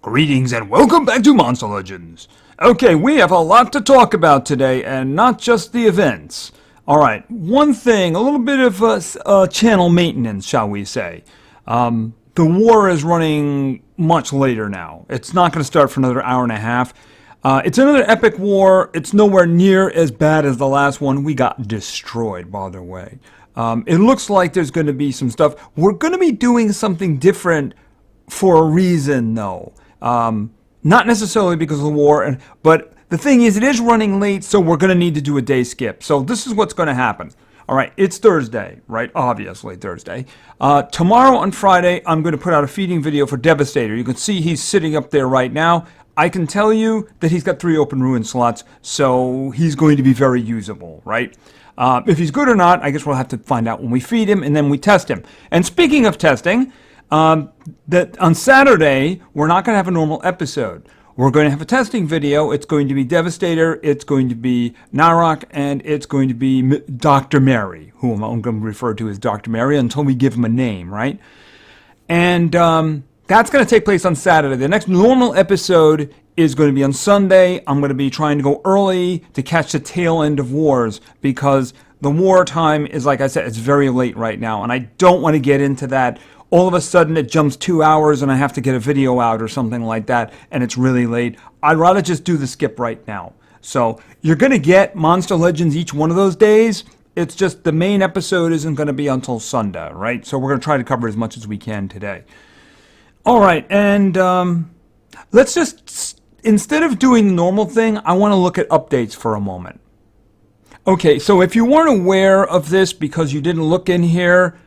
Greetings and welcome back to Monster Legends. Okay, we have a lot to talk about today, and not just the events. Alright, one thing, a little bit of channel maintenance, shall we say. The war is running much later now. It's not going to start for another hour and a half. It's another epic war. It's nowhere near as bad as the last one. We got destroyed, by the way. It looks like there's going to be some stuff. We're going to be doing something different for a reason, though. Not necessarily because of the war, but the thing is, it is running late, so we're going to need to do a day skip. So this is what's going to happen. All right, it's Thursday, right? Obviously Thursday. Tomorrow on Friday, I'm going to put out a feeding video for Devastator. You can see he's sitting up there right now. I can tell you that he's got 3 open ruin slots, so he's going to be very usable, right? If he's good or not, I guess we'll have to find out when we feed him and then we test him. And speaking of testing, that on Saturday, we're not going to have a normal episode. We're going to have a testing video. It's going to be Devastator, it's going to be Narok, and it's going to be Dr. Mary, who I'm going to refer to as Dr. Mary until we give him a name, right? And that's going to take place on Saturday. The next normal episode is going to be on Sunday. I'm going to be trying to go early to catch the tail end of wars because the war time is, like I said, it's very late right now, and I don't want to get into that. All of a sudden it jumps 2 hours and I have to get a video out or something like that, and it's really late. I'd rather just do the skip right now. So you're going to get Monster Legends each one of those days. It's just the main episode isn't going to be until Sunday, right? So we're going to try to cover as much as we can today. All right, and let's just, instead of doing the normal thing, I want to look at updates for a moment. Okay, so if you weren't aware of this because you didn't look in here,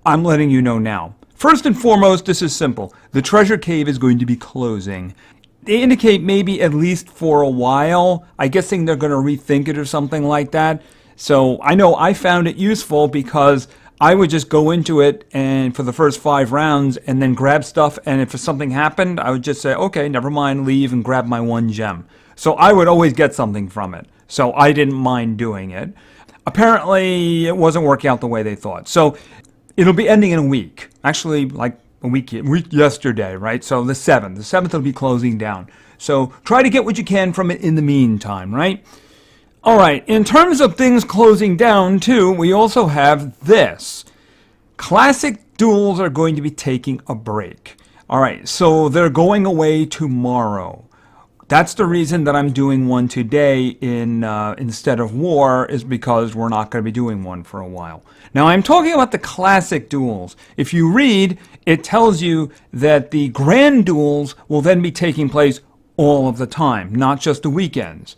I'm letting you know now. First and foremost, this is simple. The treasure cave is going to be closing. They indicate maybe at least for a while. I'm guessing they're going to rethink it or something like that. So I know I found it useful because I would just go into it and for the first 5 rounds and then grab stuff. And if something happened, I would just say, okay, never mind, leave and grab my 1 gem. So I would always get something from it. So I didn't mind doing it. Apparently, it wasn't working out the way they thought. So it'll be ending in a week. Actually, like a week yesterday, right? So the 7th. The 7th will be closing down. So try to get what you can from it in the meantime, right? All right. In terms of things closing down, too, we also have this. Classic duels are going to be taking a break. All right. So they're going away tomorrow. That's the reason that I'm doing one today instead of war, is because we're not going to be doing one for a while. Now, I'm talking about the classic duels. If you read, it tells you that the grand duels will then be taking place all of the time, not just the weekends.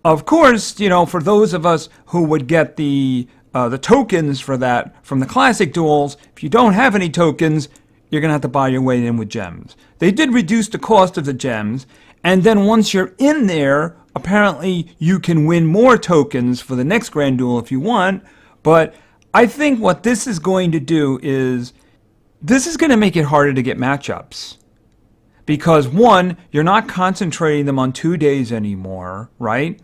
Of course, you know, for those of us who would get the tokens for that from the classic duels, if you don't have any tokens, you're going to have to buy your way in with gems. They did reduce the cost of the gems, and then once you're in there, apparently you can win more tokens for the next grand duel if you want. But I think what this is going to do is, this is going to make it harder to get matchups. Because 1, you're not concentrating them on 2 days anymore, right?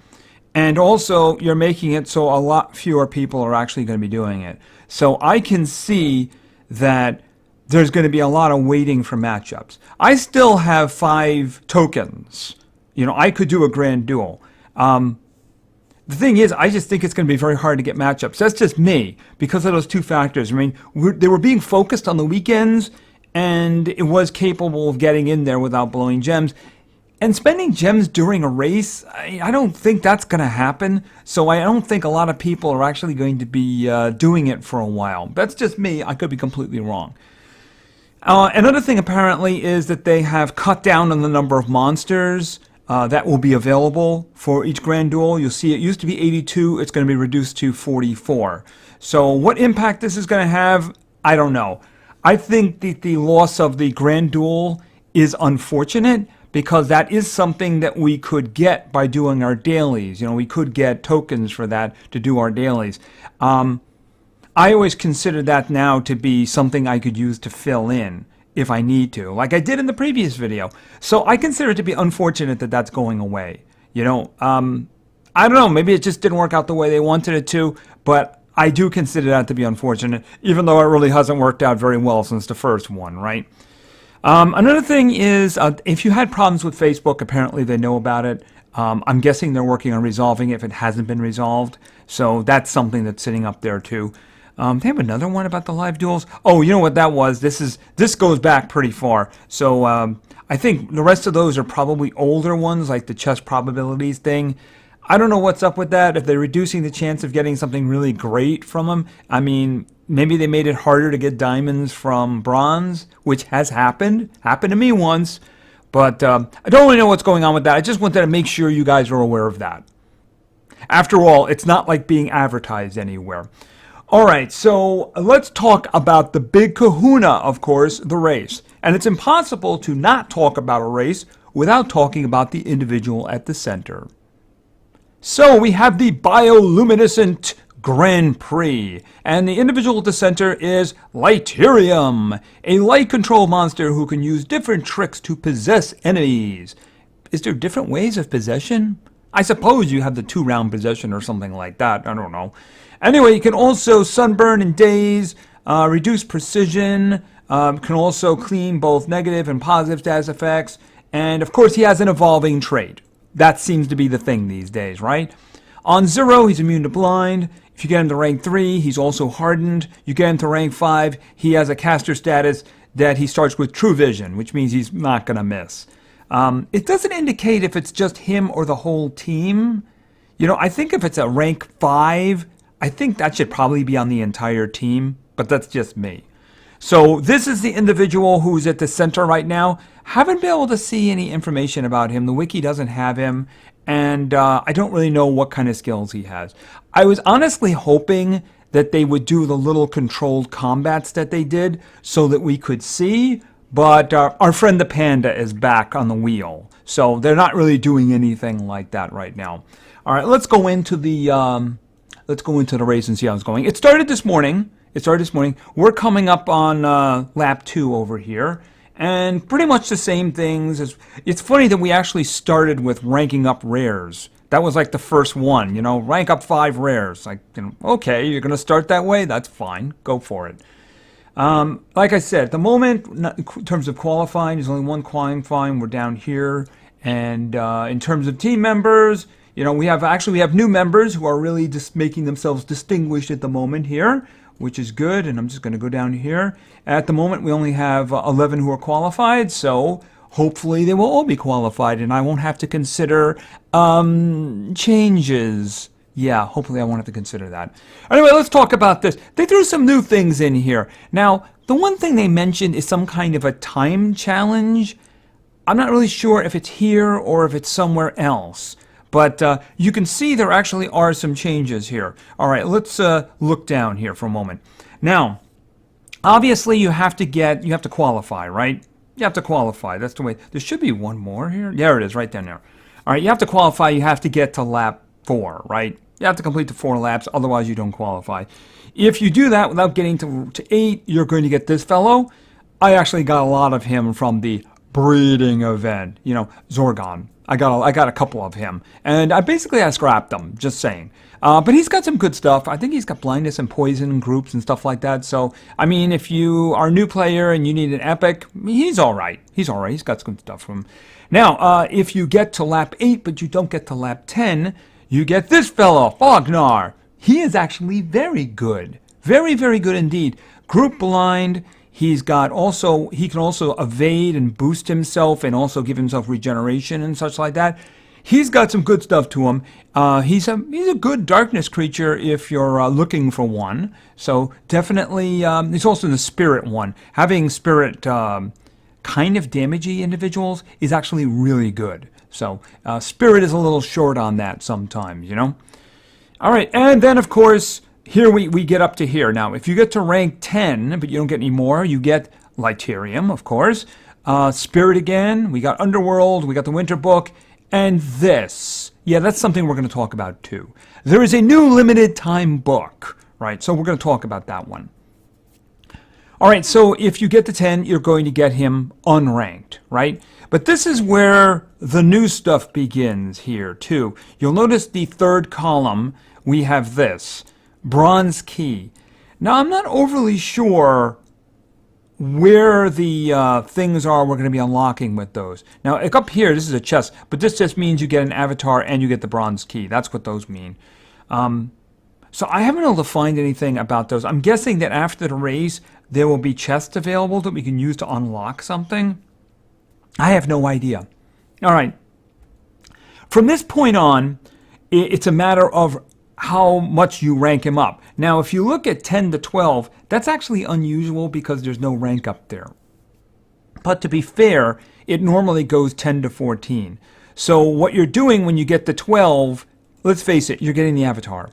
And also, you're making it so a lot fewer people are actually going to be doing it. So I can see that there's going to be a lot of waiting for matchups. I still have 5 tokens. You know, I could do a grand duel. The thing is, I just think it's going to be very hard to get matchups. That's just me, because of those 2 factors. I mean, they were being focused on the weekends, and it was capable of getting in there without blowing gems. And spending gems during a race, I don't think that's going to happen. So I don't think a lot of people are actually going to be doing it for a while. That's just me. I could be completely wrong. Another thing apparently is that they have cut down on the number of monsters that will be available for each grand duel. You'll see it used to be 82. It's going to be reduced to 44. So what impact this is going to have, I don't know. I think the loss of the grand duel is unfortunate because that is something that we could get by doing our dailies. You know, we could get tokens for that to do our dailies. I always consider that now to be something I could use to fill in if I need to, like I did in the previous video. So I consider it to be unfortunate that that's going away. You know, I don't know, maybe it just didn't work out the way they wanted it to, but I do consider that to be unfortunate, even though it really hasn't worked out very well since the first one, right? Another thing is, if you had problems with Facebook, apparently they know about it. I'm guessing they're working on resolving it if it hasn't been resolved. So that's something that's sitting up there too. They have another one about the live duels. Oh, you know what that was? This goes back pretty far. So I think the rest of those are probably older ones, like the chess probabilities thing. I don't know what's up with that. If they're reducing the chance of getting something really great from them, I mean, maybe they made it harder to get diamonds from bronze, which has happened. Happened to me once. But I don't really know what's going on with that. I just wanted to make sure you guys are aware of that. After all, it's not like being advertised anywhere. All right, so let's talk about the big kahuna, of course, the race. And it's impossible to not talk about a race without talking about the individual at the center. So we have the Bioluminescent Grand Prix, and the individual at the center is Lighterium, a light control monster who can use different tricks to possess enemies. Is there different ways of possession? I suppose you have the 2-round possession or something like that. I don't know. Anyway, you can also sunburn and daze, reduce precision, can also clean both negative and positive status effects, and of course he has an evolving trait. That seems to be the thing these days, right? On 0, he's immune to blind. If you get him to rank 3, he's also hardened. You get him to rank 5, he has a caster status that he starts with true vision, which means he's not going to miss. It doesn't indicate if it's just him or the whole team. You know, I think if it's a rank 5, I think that should probably be on the entire team, but that's just me. So this is the individual who's at the center right now. Haven't been able to see any information about him. The wiki doesn't have him, and I don't really know what kind of skills he has. I was honestly hoping that they would do the little controlled combats that they did so that we could see, but our friend the panda is back on the wheel. So they're not really doing anything like that right now. All right, let's go into the race and see how it's going. It started this morning. We're coming up on lap 2 over here, and pretty much the same things. It's funny that we actually started with ranking up rares. That was like the first one, you know, rank up 5 rares. Like, you know, okay, you're going to start that way? That's fine. Go for it. Like I said, at the moment, in terms of qualifying, there's only one qualifying. We're down here. And in terms of team members, you know, we have new members who are really just making themselves distinguished at the moment here, which is good. And I'm just going to go down here. At the moment, we only have 11 who are qualified, so hopefully they will all be qualified, and I won't have to consider changes. Yeah, hopefully I won't have to consider that. Anyway, let's talk about this. They threw some new things in here. Now, the one thing they mentioned is some kind of a time challenge. I'm not really sure if it's here or if it's somewhere else. But you can see there actually are some changes here. All right, let's look down here for a moment. Now, obviously you have to qualify, right? You have to qualify. That's the way. There should be one more here. There it is, right down there. All right, you have to qualify. You have to get to lap 4, right? You have to complete the 4 laps, otherwise you don't qualify. If you do that without getting to 8, you're going to get this fellow. I actually got a lot of him from the breeding event. You know, Zorgon. I got a couple of him, and I scrapped them, just saying. But he's got some good stuff. I think he's got blindness and poison groups and stuff like that. So, I mean, if you are a new player and you need an epic, he's all right. He's all right. He's got some good stuff from him. Now, if you get to lap 8, but you don't get to lap 10, you get this fellow, Fognar. He is actually very good. Very, very good indeed. Group blind. He can also evade and boost himself and also give himself regeneration and such like that. He's got some good stuff to him. He's a good darkness creature if you're looking for one. So definitely, he's also the spirit one. Having spirit kind of damagey individuals is actually really good. So spirit is a little short on that sometimes, you know. All right, and then of course, here we get up to here. Now, if you get to rank 10, but you don't get any more, you get Lighterium, of course. Spirit again. We got Underworld. We got the Winter Book. And this. Yeah, that's something we're going to talk about, too. There is a new limited time book, right? So we're going to talk about that one. All right, so if you get to 10, you're going to get him unranked, right? But this is where the new stuff begins here, too. You'll notice the third column, we have this. Bronze Key. Now, I'm not overly sure where the things are we're going to be unlocking with those. Now, up here, this is a chest, but this just means you get an avatar and you get the bronze key. That's what those mean. So I haven't been able to find anything about those. I'm guessing that after the race, there will be chests available that we can use to unlock something. I have no idea. All right. From this point on, it's a matter of how much you rank him up. Now, if you look at 10 to 12, that's actually unusual because there's no rank up there. But to be fair, it normally goes 10 to 14. So what you're doing when you get to 12, let's face it, you're getting the avatar.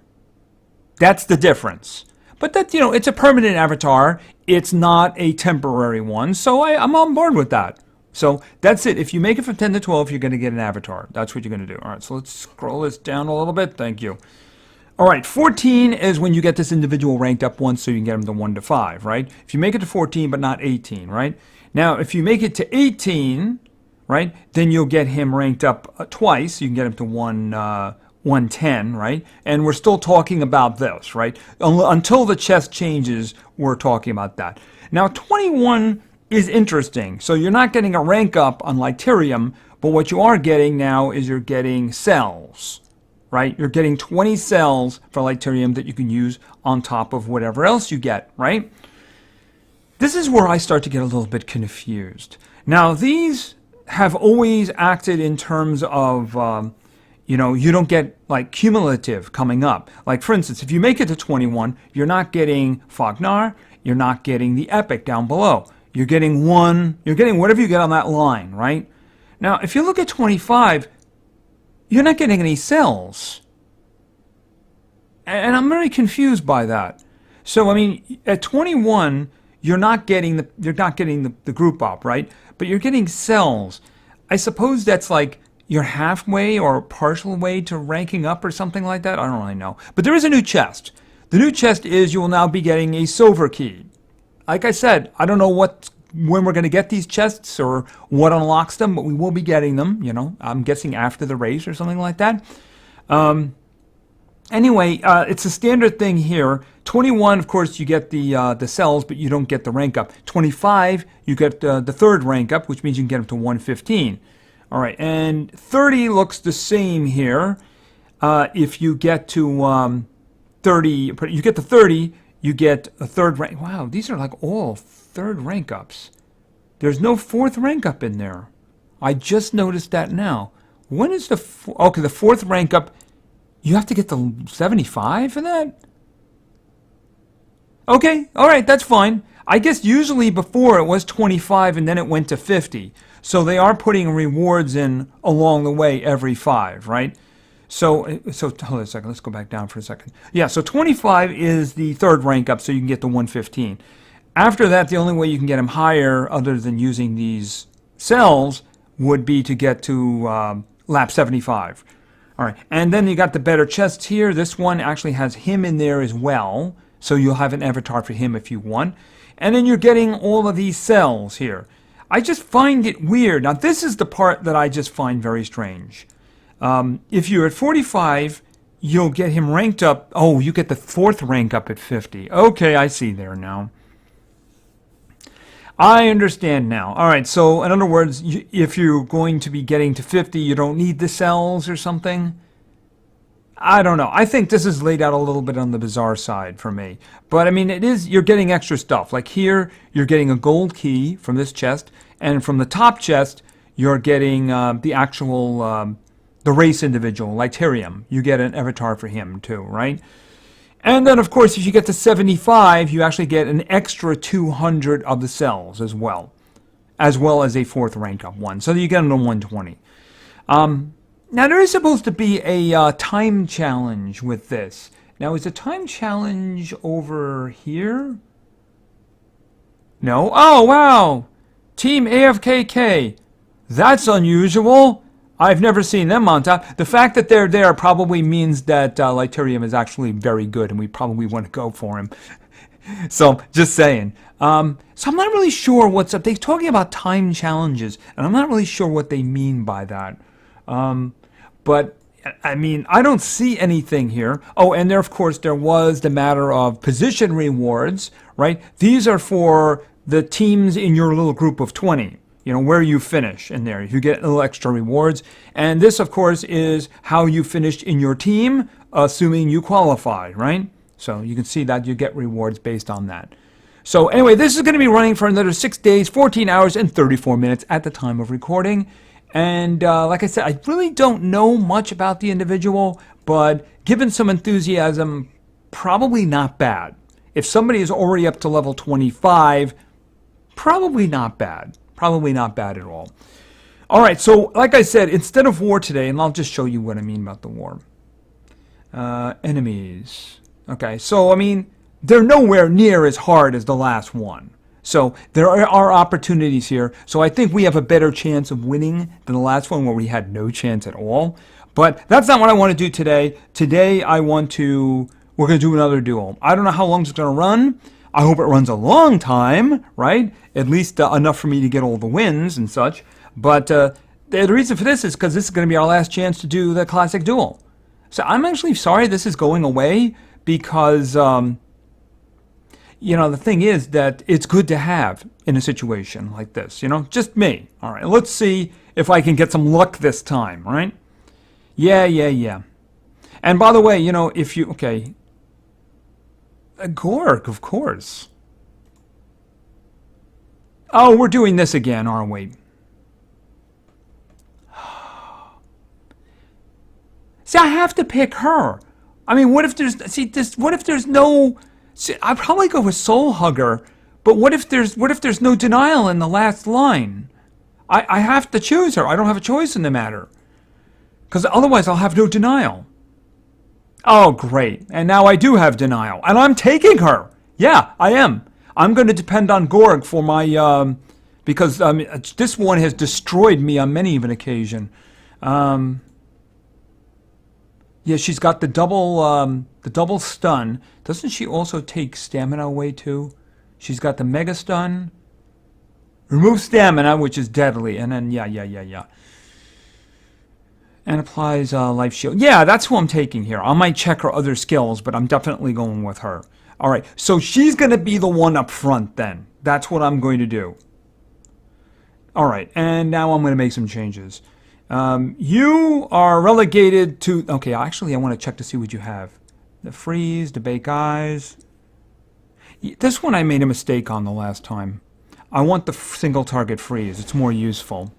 That's the difference. But that, it's a permanent avatar. It's not a temporary one. So I'm on board with that. So that's it. If you make it from 10 to 12, you're going to get an avatar. That's what you're going to do. All right, so let's scroll this down a little bit. Thank you. All right, 14 is when you get this individual ranked up once so you can get them to 1 to 5, right? If you make it to 14 but not 18, right? Now, if you make it to 18, right, then you'll get him ranked up twice. You can get him to 110, right? And we're still talking about this, right? Until the chest changes, we're talking about that. Now, 21 is interesting. So you're not getting a rank up on Lyterium, but what you are getting now is you're getting cells, right? You're getting 20 cells for Lyterium that you can use on top of whatever else you get, right? This is where I start to get a little bit confused. Now, these have always acted in terms of, you don't get like cumulative coming up. Like, for instance, if you make it to 21, you're not getting Fognar, you're not getting the Epic down below. You're getting whatever you get on that line, right? Now, if you look at 25, you're not getting any cells. And I'm very confused by that. So, I mean, at 21, you're not getting the group up, right? But you're getting cells. I suppose that's like you're halfway or partial way to ranking up or something like that. I don't really know. But there is a new chest. The new chest is you will now be getting a silver key. Like I said, I don't know when we're going to get these chests or what unlocks them, but we will be getting them, I'm guessing after the race or something like that. Anyway, it's a standard thing here. 21, of course, you get the cells, but you don't get the rank up. 25, you get the third rank up, which means you can get up to 115. All right, and 30 looks the same here. If you get to 30, you get to 30, you get a third rank. Wow, these are like all third rank ups. There's no fourth rank up in there. I just noticed that now. When is the fourth rank up? You have to get the 75 for that? Okay, all right, that's fine. I guess usually before it was 25 and then it went to 50. So they are putting rewards in along the way every 5, right? So hold on a second. Let's go back down for a second. Yeah, so 25 is the third rank up, so you can get to 115. After that, the only way you can get them higher, other than using these cells, would be to get to lap 75. All right, and then you got the better chests here. This one actually has him in there as well, so you'll have an avatar for him if you want. And then you're getting all of these cells here. I just find it weird. Now, this is the part that I just find very strange. If you're at 45, you'll get him ranked up. Oh, you get the fourth rank up at 50. Okay, I see there now. I understand now. All right, so in other words, if you're going to be getting to 50, you don't need the cells or something? I don't know. I think this is laid out a little bit on the bizarre side for me. But I mean, you're getting extra stuff. Like here, you're getting a gold key from this chest, and from the top chest, you're getting the actual, the race individual, Lyterium. You get an avatar for him too, right? And then, of course, if you get to 75, you actually get an extra 200 of the cells as well as a fourth rank up one. So you get them to 120. Now, there is supposed to be a time challenge with this. Now, is the time challenge over here? No? Oh, wow! Team AFKK. That's unusual. I've never seen them on top. The fact that they're there probably means that Lyterium is actually very good, and we probably want to go for him. So, just saying. So I'm not really sure what's up. They're talking about time challenges, and I'm not really sure what they mean by that. But, I mean, I don't see anything here. Oh, and there, of course, there was the matter of position rewards, right? These are for the teams in your little group of 20. You know, where you finish in there. You get little extra rewards. And this, of course, is how you finished in your team, assuming you qualified, right? So you can see that you get rewards based on that. So anyway, this is going to be running for another 6 days, 14 hours, and 34 minutes at the time of recording. And like I said, I really don't know much about the individual, but given some enthusiasm, probably not bad. If somebody is already up to level 25, probably not bad. Probably not bad at all. All right, so like I said, instead of war today, and I'll just show you what I mean about the war. Enemies. Okay, so I mean, they're nowhere near as hard as the last one. So there are opportunities here. So I think we have a better chance of winning than the last one where we had no chance at all. But that's not what I want to do today. Today we're going to do another duel. I don't know how long it's going to run. I hope it runs a long time, right? At least enough for me to get all the wins and such. But the reason for this is because this is going to be our last chance to do the classic duel. So I'm actually sorry this is going away because, you know, the thing is that it's good to have in a situation like this. You know, just me. All right, let's see if I can get some luck this time, right? Yeah. And by the way, you know, if you, okay. Gorg, of course. Oh, we're doing this again, aren't we? See, I have to pick her. I mean, what if there's what if there's no? See, I'd probably go with Soul Hugger, but what if there's no denial in the last line? I have to choose her. I don't have a choice in the matter, because otherwise I'll have no denial. Oh, great. And now I do have denial. And I'm taking her. Yeah, I am. I'm going to depend on Gorg for my, because this one has destroyed me on many of an occasion. Yeah, she's got the double stun. Doesn't she also take stamina away too? She's got the mega stun. Remove stamina, which is deadly. And then, yeah. And applies life shield. Yeah, that's who I'm taking here. I might check her other skills, but I'm definitely going with her. All right, so she's going to be the one up front then. That's what I'm going to do. All right, and now I'm going to make some changes. You are relegated to... Okay, actually, I want to check to see what you have. The freeze, the bake eyes. This one I made a mistake on the last time. I want the single target freeze. It's more useful.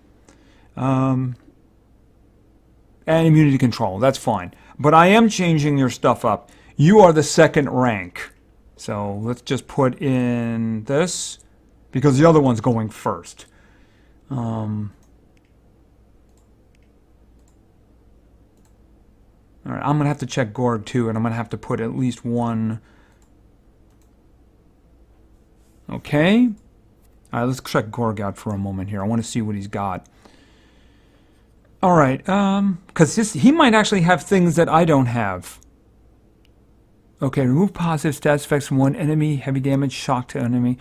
And immunity control, that's fine. But I am changing your stuff up. You are the second rank. So let's just put in this, because the other one's going first. All right, I'm going to have to check Gorg too, and I'm going to have to put at least one. Okay. All right, let's check Gorg out for a moment here. I want to see what he's got. All right, because he might actually have things that I don't have. Okay, remove positive stats effects from one enemy, heavy damage, shock to enemy.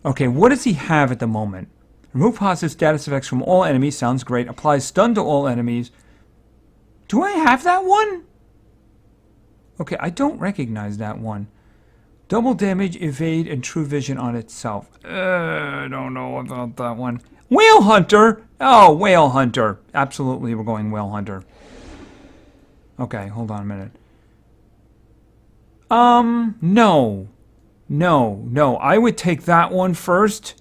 Okay, what does he have at the moment? Remove positive status effects from all enemies, sounds great. Applies stun to all enemies. Do I have that one? Okay, I don't recognize that one. Double damage, evade, and true vision on itself. I don't know about that one. Whale Hunter! Oh, Whale Hunter. Absolutely, we're going Whale Hunter. Okay, hold on a minute. No. I would take that one first.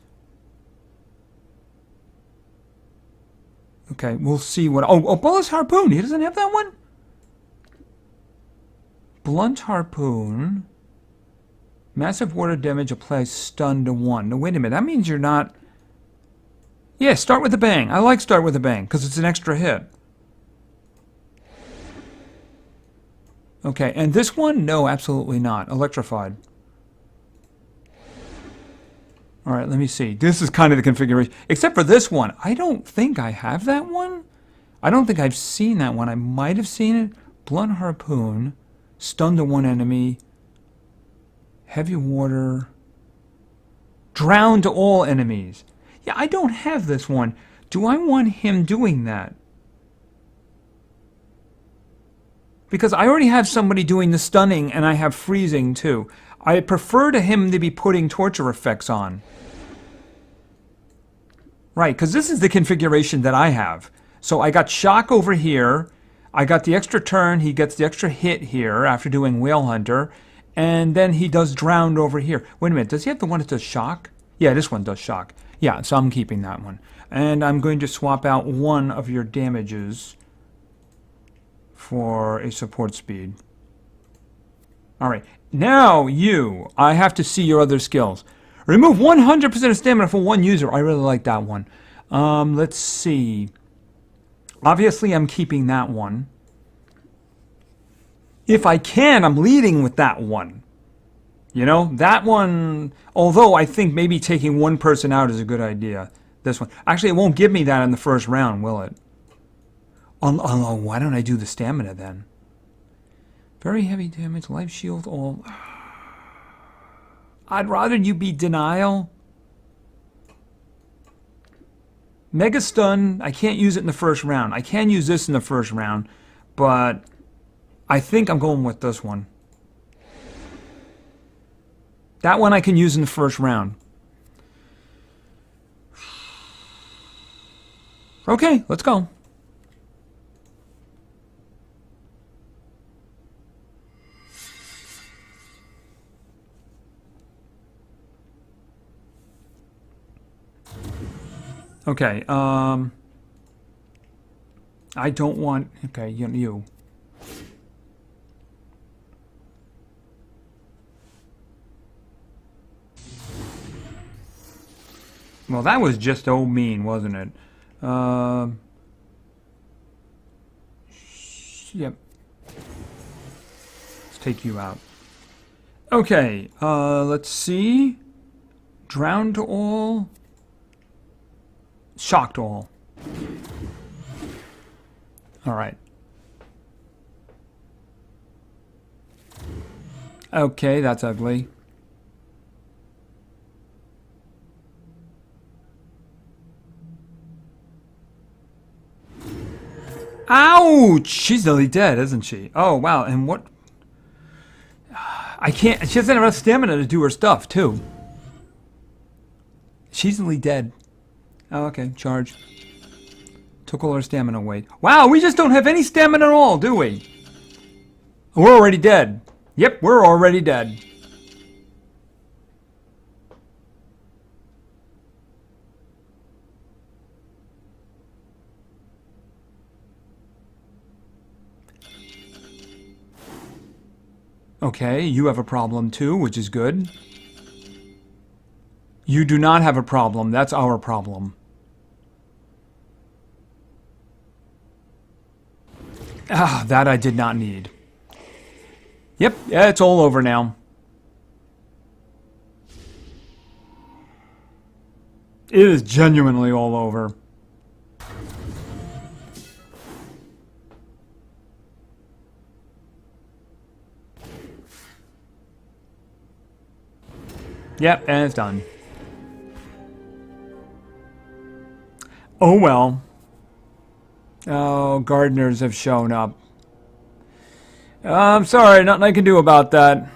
Okay, we'll see what... Oh, Bullet's Harpoon. He doesn't have that one? Blunt Harpoon. Massive water damage applies stun to 1. No, wait a minute. That means you're not... Yeah, start with a bang. I like start with a bang because it's an extra hit. Okay, and this one? No, absolutely not. Electrified. All right, let me see. This is kind of the configuration. Except for this one. I don't think I have that one. I don't think I've seen that one. I might have seen it. Blunt Harpoon. Stun to 1 enemy. Heavy water. Drown to all enemies. Yeah, I don't have this one. Do I want him doing that? Because I already have somebody doing the stunning and I have freezing too. I prefer to him to be putting torture effects on. Right, because this is the configuration that I have. So I got shock over here. I got the extra turn. He gets the extra hit here after doing Whale Hunter. And then he does drowned over here. Wait a minute, does he have the one that does shock? Yeah, this one does shock. Yeah, so I'm keeping that one. And I'm going to swap out one of your damages for a support speed. All right, now I have to see your other skills. Remove 100% of stamina for one user. I really like that one. Let's see. Obviously, I'm keeping that one. If I can, I'm leading with that one. You know, that one, although I think maybe taking one person out is a good idea. This one. Actually, it won't give me that in the first round, will it? Oh, why don't I do the stamina then? Very heavy damage, life shield, all. I'd rather you be denial. Mega stun, I can't use it in the first round. I can use this in the first round, but I think I'm going with this one. That one I can use in the first round. Okay, let's go. Okay, I don't want... Okay, you. Well, that was just so mean, wasn't it? Yep. Let's take you out. Okay, let's see. Drowned to all. Shocked all. All right. Okay, that's ugly. Ouch! She's nearly dead, isn't she? Oh, wow. And what? I can't. She doesn't have enough stamina to do her stuff, too. She's nearly dead. Oh, okay. Charge. Took all her stamina away. Wow, we just don't have any stamina at all, do we? We're already dead. Yep, we're already dead. Okay, you have a problem too, which is good. You do not have a problem. That's our problem. Ah, that I did not need. Yep, yeah, it's all over now. It is genuinely all over. Yep, and it's done. Oh well. Oh, gardeners have shown up. I'm sorry, nothing I can do about that.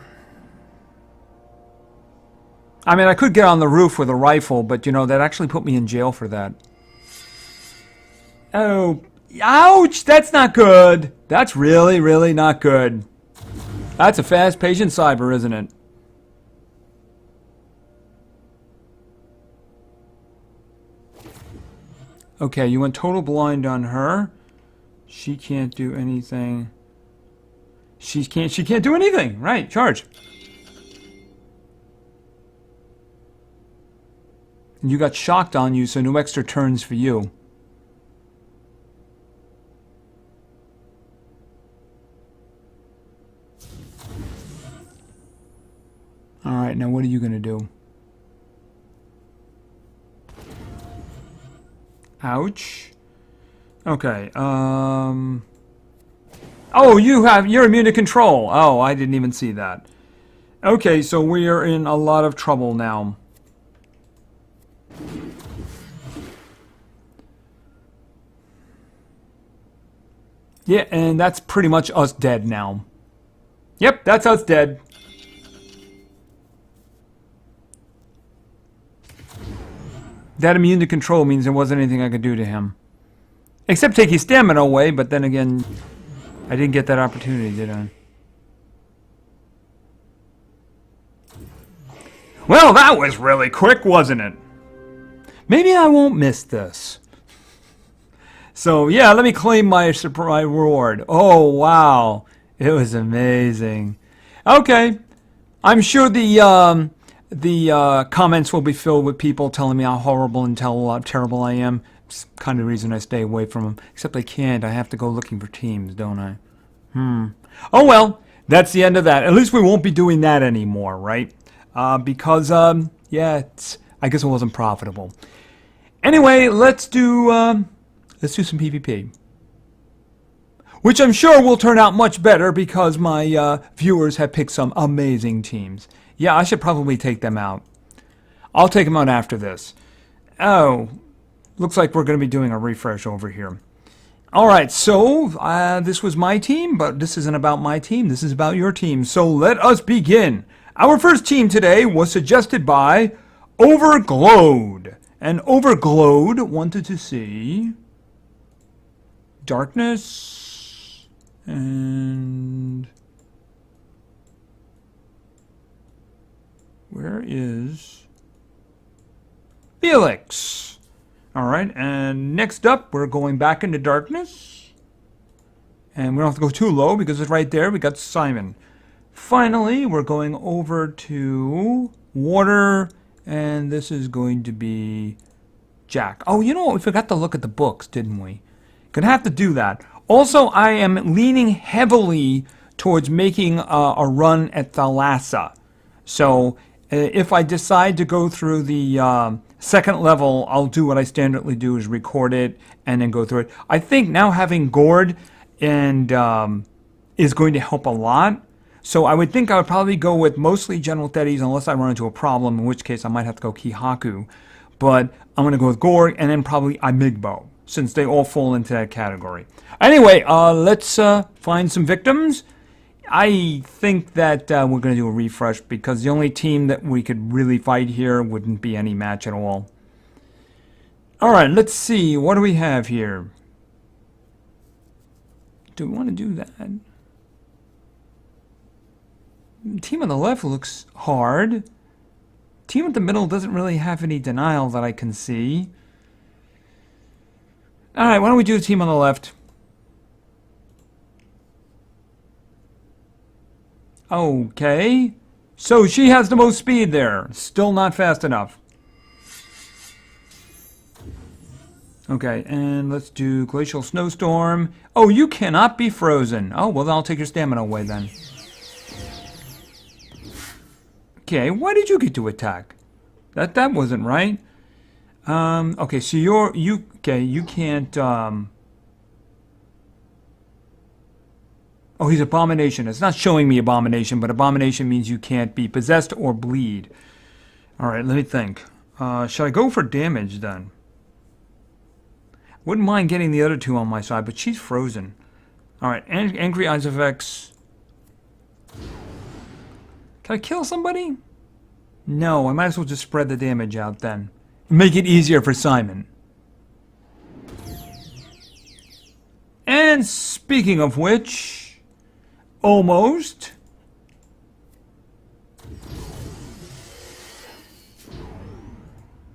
I mean, I could get on the roof with a rifle, but you know, that actually put me in jail for that. Oh, ouch! That's not good. That's really, really not good. That's a fast-paced cyber, isn't it? Okay, you went total blind on her. She can't do anything. She can't do anything. Right, charge. And you got shocked on you, so no extra turns for you. Alright, now what are you gonna do? Ouch. Okay, oh, you're immune to control. Oh, I didn't even see that. Okay, so we are in a lot of trouble now. Yeah, and that's pretty much us dead now. Yep, that's us dead. That immune to control means there wasn't anything I could do to him. Except take his stamina away, but then again, I didn't get that opportunity, did I? Well, that was really quick, wasn't it? Maybe I won't miss this. So, yeah, let me claim my surprise reward. Oh, wow. It was amazing. Okay. I'm sure the comments will be filled with people telling me how horrible and terrible I am. It's kind of the reason I stay away from them. Except I can't. I have to go looking for teams, don't I? Oh, well, that's the end of that. At least we won't be doing that anymore, right? Because, yeah, I guess it wasn't profitable. Anyway, let's do some PvP. Which I'm sure will turn out much better because my viewers have picked some amazing teams. Yeah, I should probably take them out. I'll take them out after this. Oh, looks like we're going to be doing a refresh over here. Alright, so this was my team, but this isn't about my team. This is about your team. So let us begin. Our first team today was suggested by Overglowed. And Overglowed wanted to see Darkness and where is Felix? Alright, and next up we're going back into Darkness. And we don't have to go too low because it's right there. We got Simon. Finally, we're going over to Water. And this is going to be Jack. Oh, you know what? We forgot to look at the books, didn't we? Gonna have to do that. Also, I am leaning heavily towards making a run at Thalassa. So, if I decide to go through the second level, I'll do what I standardly do, is record it and then go through it. I think now having Gourd and is going to help a lot. So I would think I would probably go with mostly General Teddies unless I run into a problem, in which case I might have to go Kihaku. But I'm going to go with Gorg and then probably Amigbo, since they all fall into that category. Anyway, let's find some victims. I think that we're going to do a refresh because the only team that we could really fight here wouldn't be any match at all. Alright, let's see. What do we have here? Do we want to do that? Team on the left looks hard. Team at the middle doesn't really have any denial that I can see. Alright, why don't we do the team on the left? Okay. So she has the most speed there. Still not fast enough. Okay, and let's do Glacial Snowstorm. Oh, you cannot be frozen. Oh, well, then I'll take your stamina away then. Okay, why did you get to attack? That wasn't right. Okay, so you can't Oh, he's Abomination. It's not showing me Abomination, but Abomination means you can't be possessed or bleed. Alright, let me think. Should I go for damage then? Wouldn't mind getting the other two on my side, but she's frozen. Alright, Angry Eyes effects. Can I kill somebody? No, I might as well just spread the damage out then. Make it easier for Simon. And speaking of which, almost.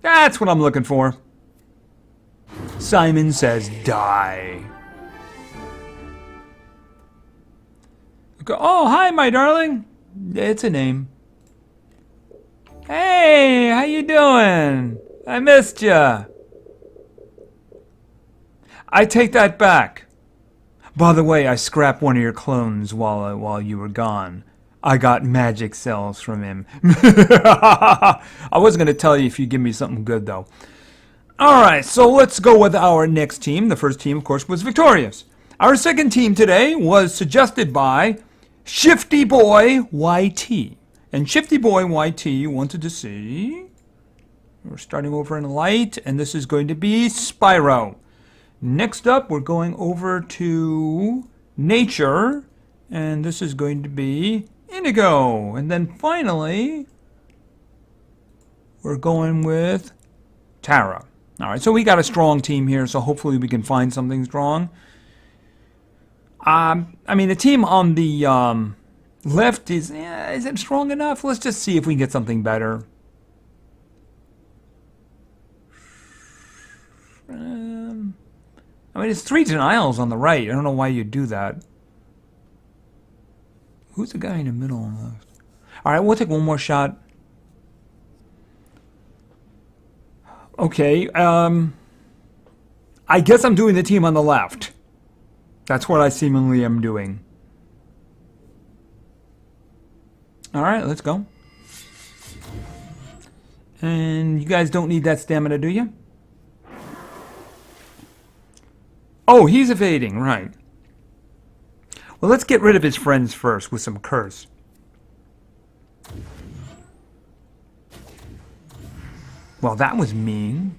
That's what I'm looking for. Simon says die. Okay. Oh, hi, my darling. It's a name. Hey, how you doing? I missed ya. I take that back. By the way, I scrapped one of your clones while you were gone. I got magic cells from him. I wasn't going to tell you if you give me something good, though. Alright, so let's go with our next team. The first team, of course, was victorious. Our second team today was suggested by Shifty Boy YT. And Shifty Boy YT wanted to see... We're starting over in light, and this is going to be Spyro. Next up, we're going over to Nature, and this is going to be Indigo. And then finally, we're going with Tara. All right, so we got a strong team here, so hopefully we can find something strong. I mean, the team on the left is it strong enough? Let's just see if we can get something better. I mean, it's 3 denials on the right. I don't know why you'd do that. Who's the guy in the middle on the left? All right, we'll take one more shot. Okay, I guess I'm doing the team on the left. That's what I seemingly am doing. All right, let's go. And you guys don't need that stamina, do you? Oh, he's evading, right. Well, let's get rid of his friends first with some curse. Well, that was mean.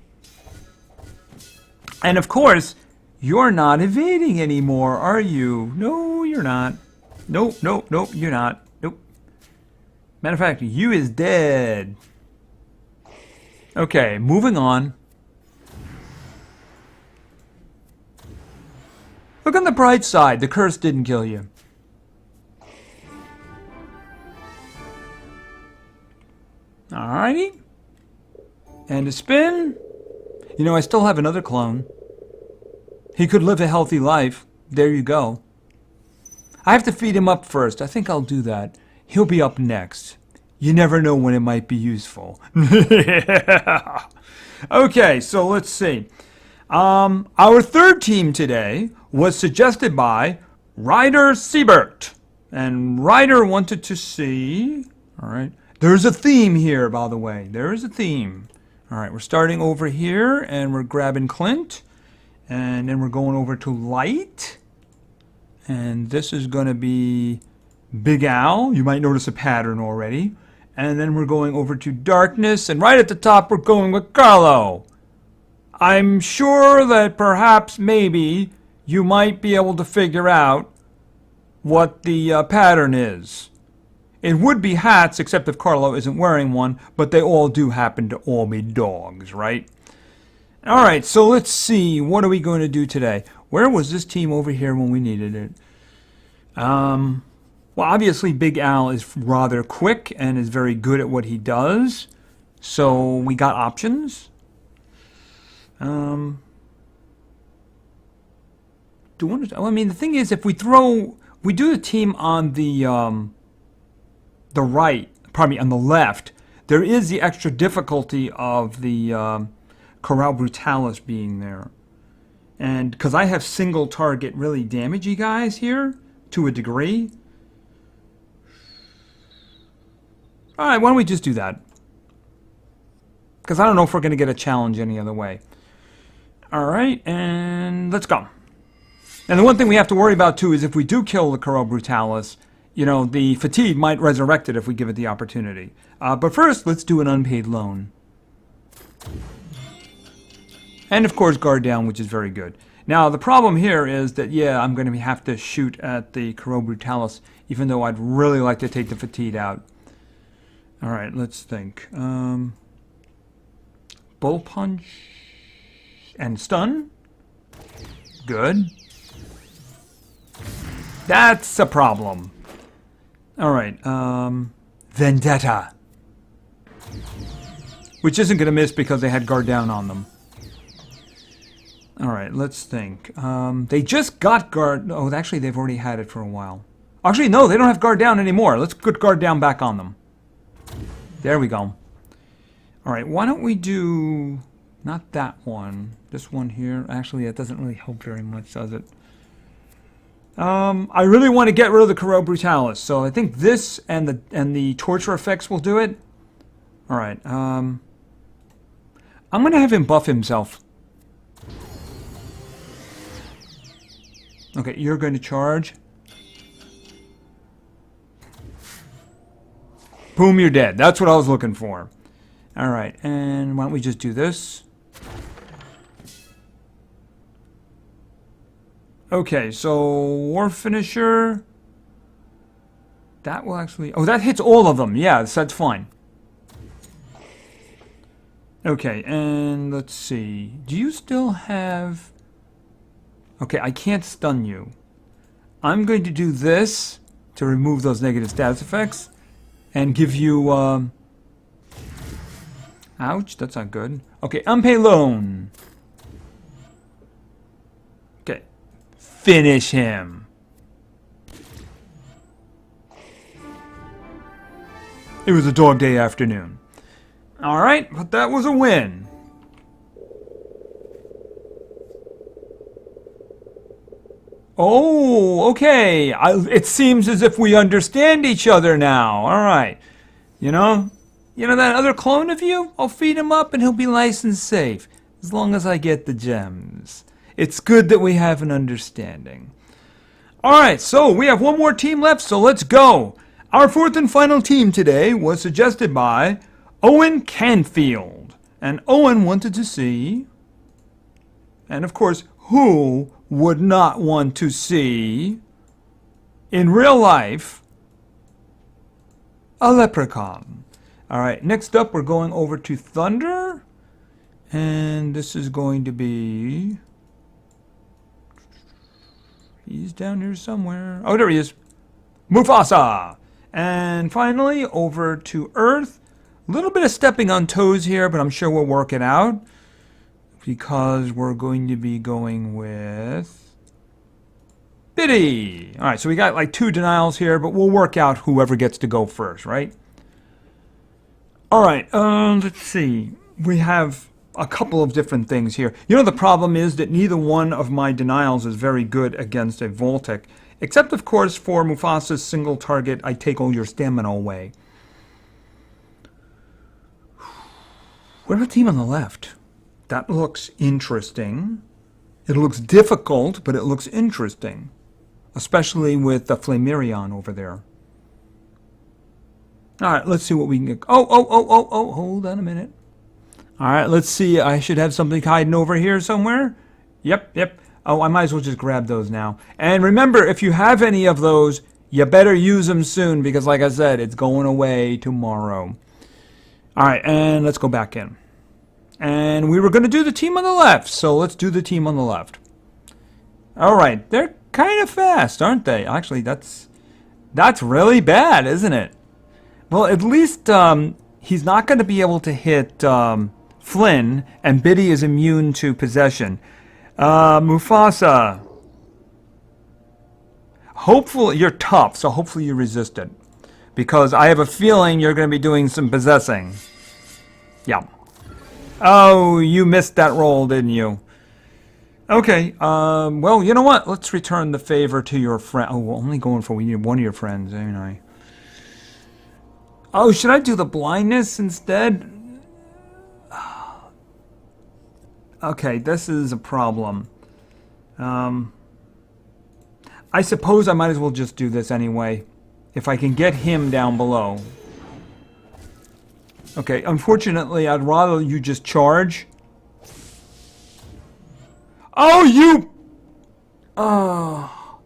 And of course, you're not evading anymore, are you? No, you're not. Nope, nope, nope, you're not. Nope. Matter of fact, you is dead. Okay, moving on. Look on the bright side. The curse didn't kill you. Alrighty. And a spin. You know, I still have another clone. He could live a healthy life. There you go. I have to feed him up first. I think I'll do that. He'll be up next. You never know when it might be useful. Okay, so let's see. Our third team today was suggested by Ryder Siebert. And Ryder wanted to see... All right. There's a theme here, by the way. There is a theme. All right, we're starting over here, and we're grabbing Clint. And then we're going over to Light. And this is going to be Big Al. You might notice a pattern already. And then we're going over to Darkness. And right at the top, we're going with Carlo. I'm sure that perhaps, maybe, you might be able to figure out what the pattern is. It would be hats, except if Carlo isn't wearing one, but they all do happen to all be dogs, right? All right, so let's see. What are we going to do today? Where was this team over here when we needed it? Well, obviously, Big Al is rather quick and is very good at what he does. So we got options. I mean, the thing is, if we do the team on the right, pardon me, on the left, there is the extra difficulty of the Corral Brutalis being there. And because I have single target really damagey guys here, to a degree. Alright, why don't we just do that? Because I don't know if we're going to get a challenge any other way. Alright, and let's go. And the one thing we have to worry about, too, is if we do kill the Corral Brutalis, you know, the fatigue might resurrect it if we give it the opportunity. But first, let's do an unpaid loan. And, of course, guard down, which is very good. Now, the problem here is that, yeah, I'm going to have to shoot at the Corral Brutalis, even though I'd really like to take the fatigue out. All right, let's think. Bull Punch and Stun. Good. That's a problem. All right, Vendetta. Which isn't going to miss because they had guard down on them. All right, let's think. They just got guard... Oh, actually, they've already had it for a while. Actually, no, they don't have guard down anymore. Let's put guard down back on them. There we go. All right, why don't we do... Not that one. This one here. Actually, that doesn't really help very much, does it? I really want to get rid of the Corral Brutalis, so I think this and the torture effects will do it. All right. I'm going to have him buff himself. Okay, you're going to charge. Boom, you're dead. That's what I was looking for. All right, and why don't we just do this? Okay, so War Finisher. That will actually... Oh, that hits all of them. Yeah, so that's fine. Okay, and let's see. Do you still have... Okay, I can't stun you. I'm going to do this to remove those negative status effects and give you... Ouch, that's not good. Okay, unpay loan. Okay, finish him. It was a dog day afternoon. Alright, but that was a win. Oh, okay. It seems as if we understand each other now. Alright. You know that other clone of you? I'll feed him up and he'll be nice and safe. As long as I get the gems. It's good that we have an understanding. Alright, so we have one more team left, so let's go. Our fourth and final team today was suggested by Owen Canfield. And Owen wanted to see, and of course, who would not want to see, in real life, a leprechaun. Alright, next up we're going over to Thunder. And this is going to be... He's down here somewhere. Oh, there he is. Mufasa. And finally, over to Earth. A little bit of stepping on toes here, but I'm sure we'll work it out. Because we're going to be going with... Biddy. Alright, so we got like 2 denials here, but we'll work out whoever gets to go first, right? Alright, let's see. We have a couple of different things here. You know, the problem is that neither one of my denials is very good against a Voltic. Except, of course, for Mufasa's single target, I take all your stamina away. What about the team on the left? That looks interesting. It looks difficult, but it looks interesting. Especially with the Flamirion over there. Alright, let's see what we can get. Oh, hold on a minute. Alright, let's see. I should have something hiding over here somewhere. Yep. Oh, I might as well just grab those now. And remember, if you have any of those, you better use them soon, because like I said, it's going away tomorrow. Alright, and let's go back in. And we were going to do the team on the left, so let's do the team on the left. Alright, they're kind of fast, aren't they? Actually, that's really bad, isn't it? Well, at least he's not going to be able to hit Flynn, and Biddy is immune to possession. Mufasa. Hopefully, you're tough, so hopefully you resist it. Because I have a feeling you're going to be doing some possessing. Yeah. Oh, you missed that roll, didn't you? Okay, well, you know what? Let's return the favor to your friend. Oh, we're only going for we need one of your friends, ain't I? Oh, should I do the blindness instead? Okay, this is a problem. I suppose I might as well just do this anyway. If I can get him down below. Okay, unfortunately, I'd rather you just charge. Oh, you... Oh.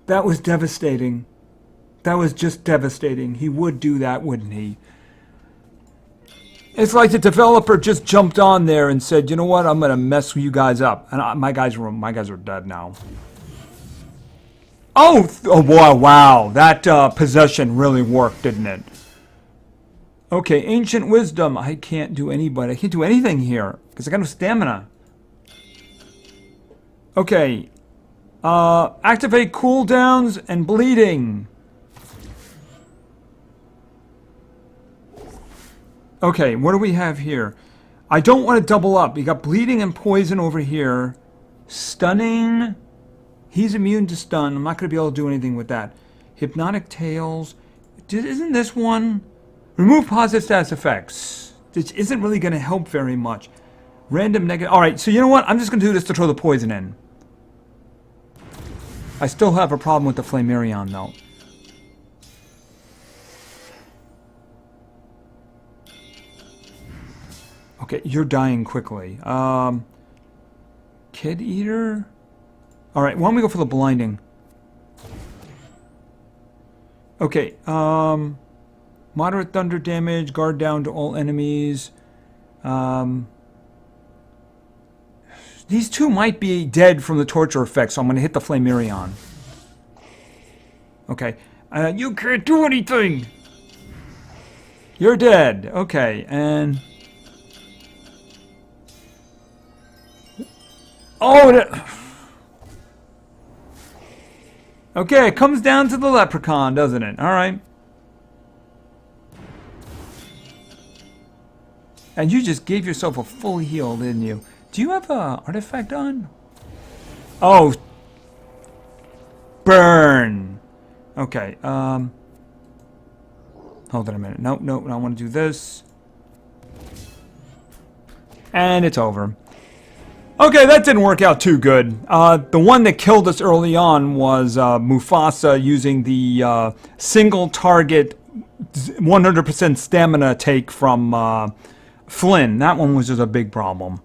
That was devastating. That was just devastating. He would do that, wouldn't he? It's like the developer just jumped on there and said, you know what, I'm going to mess you guys up. And my guys are dead now. Oh boy, wow. That possession really worked, didn't it? Okay, Ancient Wisdom. I can't do anybody. I can't do anything here because I got no stamina. Okay. Activate cooldowns and bleeding. Okay, what do we have here? I don't want to double up. You got bleeding and poison over here. Stunning. He's immune to stun. I'm not going to be able to do anything with that. Hypnotic Tails. Isn't this one? Remove positive status effects. This isn't really going to help very much. Random negative. Alright, so you know what? I'm just going to do this to throw the poison in. I still have a problem with the Flamirion, though. Okay, you're dying quickly. Kid Eater? Alright, why don't we go for the blinding? Okay, moderate thunder damage, guard down to all enemies. These two might be dead from the torture effect, so I'm going to hit the Flammarion. Okay. You can't do anything! You're dead. Okay, and... Oh, okay, it comes down to the leprechaun, doesn't it? Alright. And you just gave yourself a full heal, didn't you? Do you have a artifact on? Oh. Burn. Okay, hold on a minute. Nope, nope, I want to do this. And it's over. Okay, that didn't work out too good. The one that killed us early on was Mufasa using the single target 100% stamina take from Flynn. That one was just a big problem.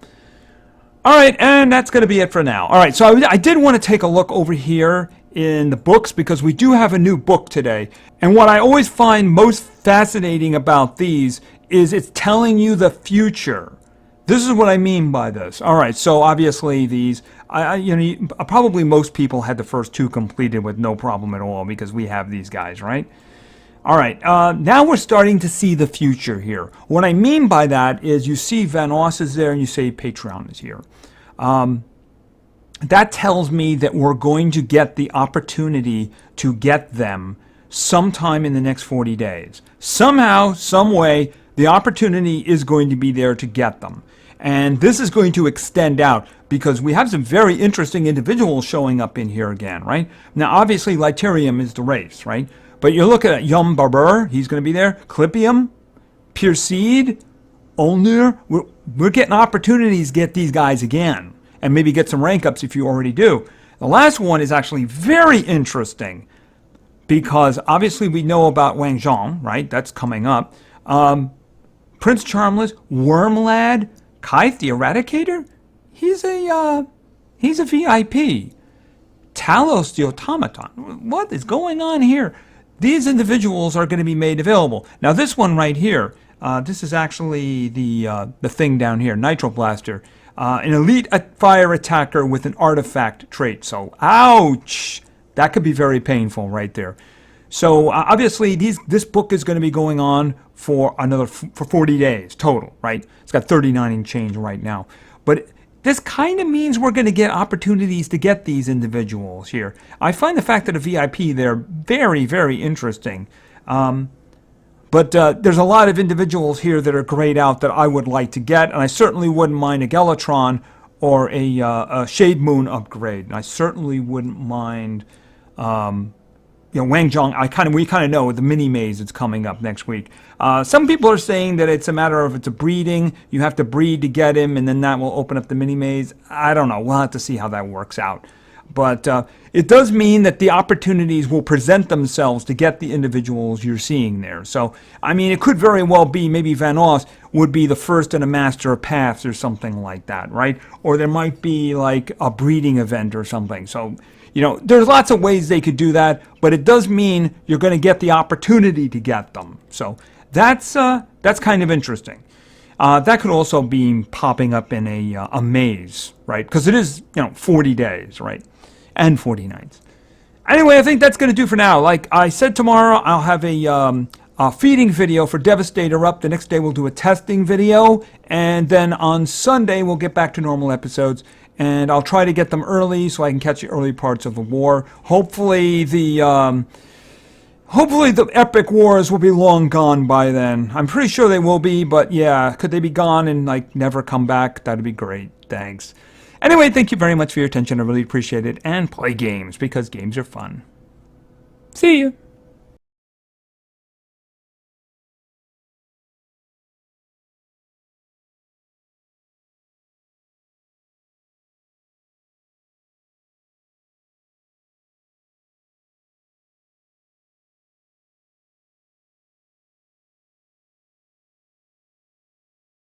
Alright, and that's going to be it for now. Alright, so I did want to take a look over here in the books because we do have a new book today. And what I always find most fascinating about these is it's telling you the future. This is what I mean by this. Alright, so obviously these, probably most people had the first two completed with no problem at all because we have these guys, right? Alright, now we're starting to see the future here. What I mean by that is you see Vanoss is there and you say Patreon is here. That tells me that we're going to get the opportunity to get them sometime in the next 40 days. Somehow, some way, the opportunity is going to be there to get them. And this is going to extend out because we have some very interesting individuals showing up in here again, right? Now, obviously, Lyterium is the race, right? But you're looking at Yum Barber, he's going to be there. Clipium, Pierseed, Olnir. We're getting opportunities to get these guys again. And maybe get some rank ups if you already do. The last one is actually very interesting. Because obviously we know about Wang Zhong, right? That's coming up. Prince Charmless, Wormlad, Kythe the Eradicator? He's a VIP. Talos the Automaton. What is going on here? These individuals are going to be made available. Now this one right here, this is actually the thing down here, Nitro Blaster. An elite fire attacker with an artifact trait. So, ouch! That could be very painful right there. So, obviously, this book is going to be going on for for 40 days total, right? It's got 39 and change right now. But this kind of means we're going to get opportunities to get these individuals here. I find the fact that a VIP there very, very interesting. But there's a lot of individuals here that are grayed out that I would like to get, and I certainly wouldn't mind a Gelatron or a Shade Moon upgrade. And I certainly wouldn't mind, Wang Zhong. We kind of know the mini maze that's coming up next week. Some people are saying that it's a matter of it's a breeding. You have to breed to get him, and then that will open up the mini maze. I don't know. We'll have to see how that works out. But it does mean that the opportunities will present themselves to get the individuals you're seeing there. So, I mean, it could very well be maybe Vanoss would be the first in a Master of Paths or something like that, right? Or there might be like a breeding event or something. So, there's lots of ways they could do that, but it does mean you're going to get the opportunity to get them. So that's kind of interesting. That could also be popping up in a maze, right? Because it is, 40 days, right? And 40 nights. Anyway, I think that's going to do for now. Like I said, tomorrow I'll have a feeding video for Devastator up. The next day we'll do a testing video. And then on Sunday we'll get back to normal episodes. And I'll try to get them early so I can catch the early parts of the war. Hopefully the epic wars will be long gone by then. I'm pretty sure they will be, but yeah, could they be gone and never come back? That'd be great. Thanks. Anyway, thank you very much for your attention. I really appreciate it. And play games, because games are fun. See you.